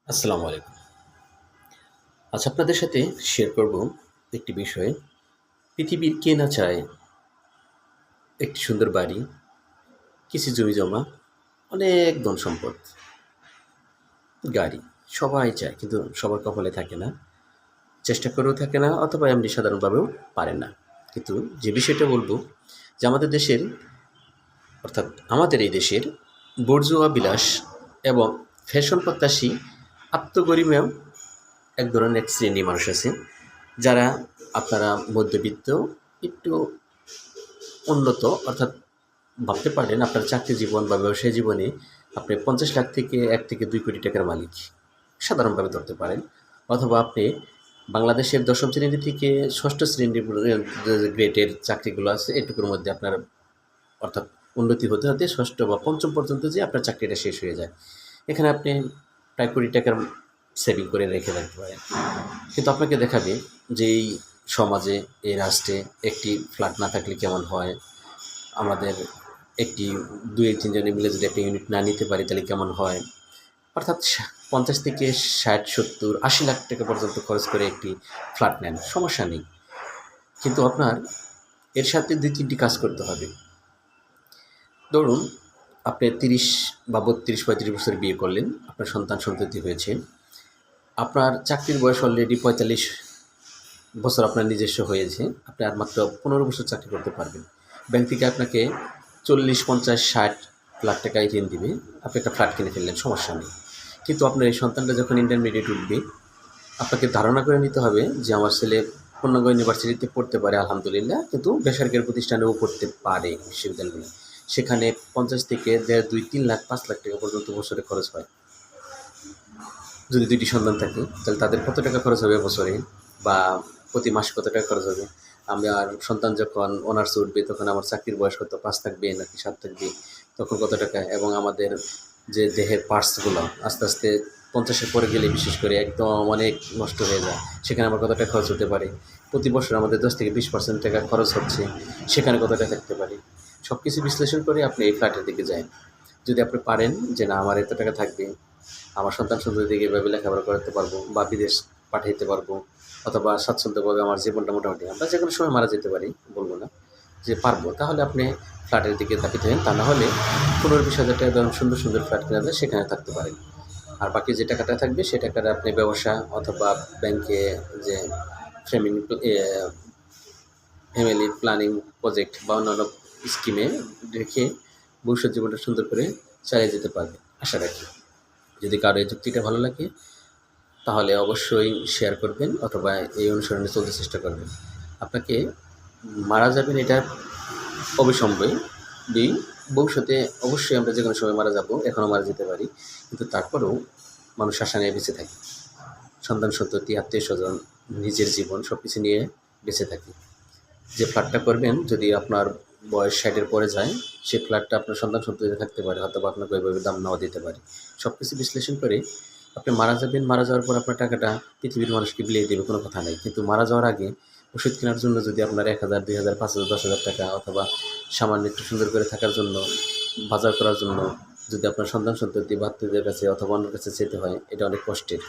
আসসালামু আলাইকুম। আজ আপনাদের সাথে শেয়ার করব একটি বিষয়। পৃথিবীর কে না চায় একটি সুন্দর বাড়ি, কিছু জমিজমা, অনেক ধন-সম্পদ, গাড়ি। সবাই চায় কিন্তু সবার কপালে থাকে না। চেষ্টা করেও থাকে না অথবা এমনি সাধারণভাবেও পারে না। কিন্তু যে বিষয়টা বলব যে আমাদের দেশের অর্থাৎ আমাদের এই দেশের বর্জুয়া বিলাস এবং ফ্যাশন প্রত্যাশী আত্মগরিমেয় এক ধরনের এক শ্রেণী মানুষ আছে যারা আপনারা মধ্যবিত্ত একটু উন্নত অর্থাৎ ভাবতে পারেন আপনার চাকরি জীবন বা ব্যবসায় জীবনে আপনি ৫০ লাখ থেকে ১ থেকে ২ কোটি টাকার মালিক সাধারণভাবে ধরতে পারেন অথবা আপনি বাংলাদেশের ১০ম শ্রেণী থেকে ৬ষ্ঠ শ্রেণীর গ্রেডের চাকরিগুলো আছে এটুকুর মধ্যে আপনার অর্থাৎ উন্নতি হতে হতে ৬ষ্ঠ বা ৫ম পর্যন্ত যে আপনার চাকরিটা শেষ হয়ে যায়। এখানে আপনি প্রায় কোটি টাকার সেভিং করে রেখে রাখতে পারেন। কিন্তু আপনাকে দেখাবে যে এই সমাজে, এই রাষ্ট্রে একটি ফ্ল্যাট না থাকলে কেমন হয়? আমাদের একটি ২-৩ জনে মিলে যদি একটা ইউনিট না নিতে পারি তাহলে কেমন হয়? অর্থাৎ ৫০ থেকে ৬০, ৭০, ৮০ লাখ টাকা পর্যন্ত খরচ করে একটি ফ্ল্যাট নেন, সমস্যা নেই। কিন্তু আপনার এর সাথে ২-৩টি কাজ করতে হবে। ধরুন আপনি ৩০ বা ৩২-৩৫ বছরে বিয়ে করলেন, আপনার সন্তান-সন্ততি হয়েছে। আপনার চাকরির বয়স অলরেডি ৪৫ বছর আপনার নিজস্ব হয়েছে। আপনি আর মাত্র ১৫ বছর চাকরি করতে পারবেন। ব্যাংক থেকে আপনাকে ৪০, ৫০, ৬০ লাখ টাকায় ঋণ দিবে। আপনি একটা ফ্ল্যাট কিনে ফেললেন, সমস্যা নেই। কিন্তু আপনার এই সন্তানটা যখন ইন্টারমিডিয়েট উঠবে, আপনাকে ধারণা করে নিতে হবে যে আমার ছেলে পূর্ণাঙ্গ ইউনিভার্সিটিতে পড়তে পারে আলহামদুলিল্লাহ, কিন্তু বেসরকারি প্রতিষ্ঠানেও পড়তে পারে বিশ্ববিদ্যালয়গুলো। সেখানে ৫০ থেকে ১.৫, ২, ৩ লাখ, ৫ লাখ টাকা পর্যন্ত বছরে খরচ হয়। যদি ২টি সন্তান থাকে তাহলে তাদের কত টাকা খরচ হবে বছরে বা প্রতি মাসে কত টাকা খরচ হবে? আমার সন্তান যখন অনার্সে উঠবে তখন আমার চাকরির বয়স কত ৫ থাকবে নাকি ৭ থাকবে? তখন কত টাকা? এবং আমাদের যে দেহের পার্টসগুলো আস্তে, আস্তে ৫০-এর পরে গেলে বিশেষ করে একদম অনেক নষ্ট হয়ে যায়। সেখানে আমার কত টাকা খরচ হতে পারে? প্রতি বছর আমাদের ১০ থেকে ২০% টাকা খরচ হচ্ছে। সেখানে কত টাকা থাকতে পারে? সবকিছু বিশ্লেষণ করে আপনি এই ফ্ল্যাটের দিকে যান। যদি আপনি পারেন যে না আমার এত টাকা থাকবে, আমার সন্তান-সন্ততিকে এভাবে লেখাপড়া করাতে পারবো বা বিদেশ পাঠাইতে পারবো অথবা স্বাচ্ছন্দ্যভাবে আমার জীবনটা মোটামুটি আমরা যেকোনো সময় মারা যেতে পারি, বলব না যে পারবো। তাহলে আপনি ফ্ল্যাটের দিকে তাকিয়ে থাকেন। তা না হলে ১৫-২০ হাজার টাকা ধরুন সুন্দর, সুন্দর ফ্ল্যাট কেনা যায় সেখানে থাকতে পারেন। আর বাকি যে টাকাটা থাকবে সে টাকাটা আপনি ব্যবসা অথবা ব্যাংকে যে ফ্যামিলি ফ্যামিলি প্ল্যানিং প্রজেক্ট বা অন্যান্য স্কিমে রেখে ভবিষ্যৎ জীবনটা সুন্দর করে চালিয়ে যেতে পারবেন আশা রাখি। যদি কারো এই যুক্তিটা ভালো লাগে তাহলে অবশ্যই শেয়ার করবেন অথবা এই অনুসরণে চলতে চেষ্টা করবেন। আপনাকে মারা যাবেন এটা অবিসম্ভবই। ভবিষ্যতে অবশ্যই আমরা যেকোনো সময় মারা যাব, এখনও মারা যেতে পারি। কিন্তু তারপরেও মানুষ আশা নিয়ে বেঁচে থাকে। সন্তান-সন্ততি, আত্মীয়স্বজন, নিজের জীবন সবকিছু নিয়ে বেঁচে থাকি। যে ফ্ল্যাটটা করবেন যদি আপনার বয়স ৬০-এর পরে যায়, সেই ফ্ল্যাটটা আপনার সন্তান-সন্ততিতে থাকতে পারে অথবা আপনাকে ওইভাবে দাম নাও দিতে পারে। সবকিছু বিশ্লেষণ করে আপনি মারা যাবেন, মারা যাওয়ার পর আপনার টাকাটা পৃথিবীর মানুষকে বিলিয়ে দেবে, কোনো কথা নাই। কিন্তু মারা যাওয়ার আগে ওষুধ কেনার জন্য যদি আপনার ১,০০০, ২,০০০, ৫,০০০, ১০,০০০ টাকা অথবা সামান্য একটু সুন্দর করে থাকার জন্য, বাজার করার জন্য যদি আপনার সন্তান-সন্ততি বা আত্মীয়দের কাছে অথবা অন্যের কাছে যেতে হয়, এটা অনেক কষ্টের।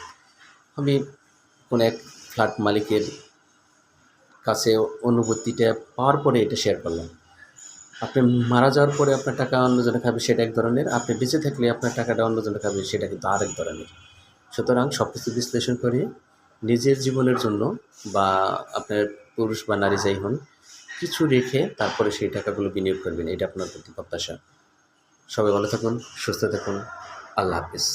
আমি কোনো এক ফ্ল্যাট মালিকের কাছে অনুভূতিটা পাওয়ার পরে এটা শেয়ার করলাম। আপনি মারা যাওয়ার পরে আপনার টাকা অন্যজনে খাবে সেটা এক ধরনের, আপনি বেঁচে থাকলে আপনার টাকাটা অন্যজনে খাবে সেটা কিন্তু আরেক ধরনের। সুতরাং সবকিছু বিশ্লেষণ করে নিজের জীবনের জন্য বা আপনার পুরুষ বা নারী যাই হন, কিছু রেখে তারপরে সেই টাকাগুলো বিনিয়োগ করবেন। এটা আপনার প্রতি প্রত্যাশা। সবাই ভালো থাকুন, সুস্থ থাকুন। আল্লাহ হাফেজ।